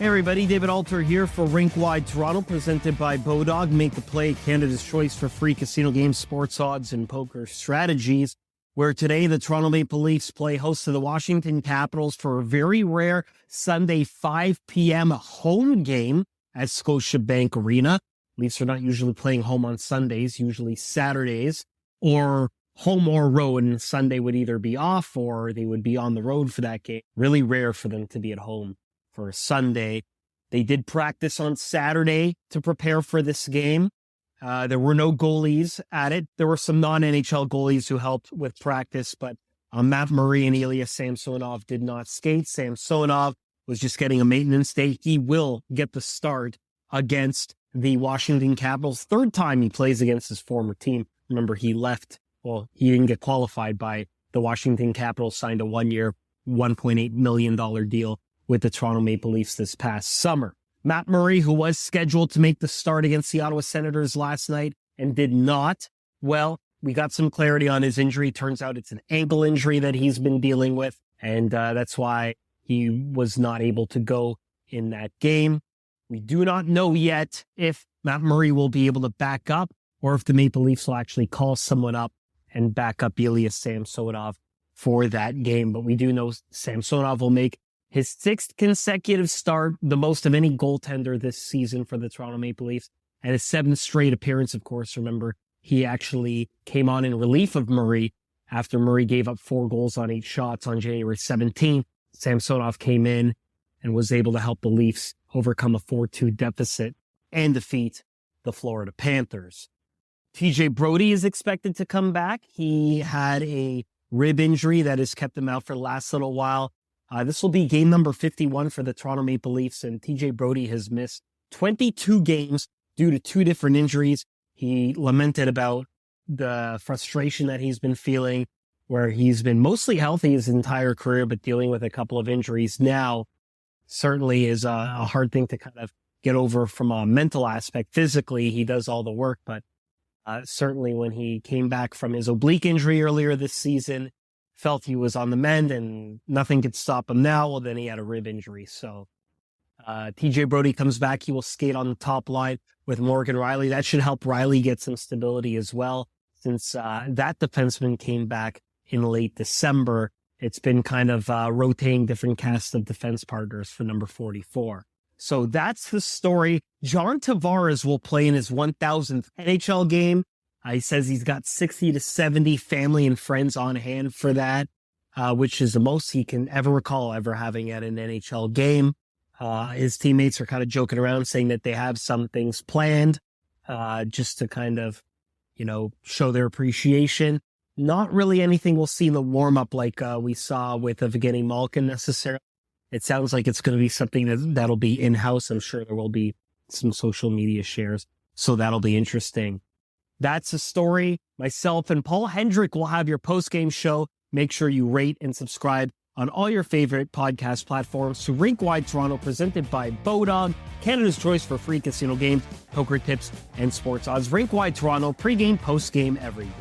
Hey everybody, David Alter here for Rink Wide Toronto, presented by Bodog. Make the play, Canada's choice for free casino games, sports odds, and poker strategies. Where today the Toronto Maple Leafs play host to the Washington Capitals for a very rare Sunday 5 p.m. home game at Scotiabank Arena. Leafs are not usually playing home on Sundays, usually Saturdays, or home or road, and Sunday would either be off or they would be on the road for that game. Really rare for them to be at home for Sunday. They did practice on Saturday to prepare for this game. There were no goalies at it. There were some non-NHL goalies who helped with practice, but Matt Murray and Ilya Samsonov did not skate. Samsonov was just getting a maintenance day. He will get the start against the Washington Capitals. Third time he plays against his former team. Remember, he left. Well, he didn't get qualified by the Washington Capitals, signed a one-year, $1.8 million deal with the Toronto Maple Leafs this past summer. Matt Murray, who was scheduled to make the start against the Ottawa Senators last night and did not, well, we got some clarity on his injury. Turns out it's an ankle injury that he's been dealing with, and that's why he was not able to go in that game. We do not know yet if Matt Murray will be able to back up or if the Maple Leafs will actually call someone up and back up Ilya Samsonov for that game. But we do know Samsonov will make his sixth consecutive start, the most of any goaltender this season for the Toronto Maple Leafs, and his seventh straight appearance, of course. Remember, he actually came on in relief of Murray after Murray gave up 4 goals on 8 shots on January 17th. Samsonov came in and was able to help the Leafs overcome a 4-2 deficit and defeat the Florida Panthers. TJ Brodie is expected to come back. He had a rib injury that has kept him out for the last little while. This will be game number 51 for the Toronto Maple Leafs, and TJ Brodie has missed 22 games due to 2 different injuries. He lamented about the frustration that he's been feeling, where he's been mostly healthy his entire career, but dealing with a couple of injuries now certainly is a hard thing to kind of get over from a mental aspect. Physically, he does all the work, but certainly when he came back from his oblique injury earlier this season, felt he was on the mend and nothing could stop him now. Well, then he had a rib injury. So TJ Brodie comes back. He will skate on the top line with Morgan Rielly. That should help Rielly get some stability as well. Since that defenseman came back in late December, it's been kind of rotating different cast of defense partners for number 44. So that's the story. John Tavares will play in his 1,000th NHL game. He says he's got 60 to 70 family and friends on hand for that, which is the most he can ever recall ever having at an NHL game. His teammates are kind of joking around saying that they have some things planned, just to kind of, show their appreciation. Not really anything we'll see in the warm-up like we saw with Evgeny Malkin necessarily. It sounds like it's going to be something that'll be in-house. I'm sure there will be some social media shares, so that'll be interesting. That's the story. Myself and Paul Hendrick will have your post-game show. Make sure you rate and subscribe on all your favorite podcast platforms to Rink Wide Toronto, presented by Bodog, Canada's choice for free casino games, poker tips, and sports odds. Rink Wide Toronto, pregame, postgame, every game.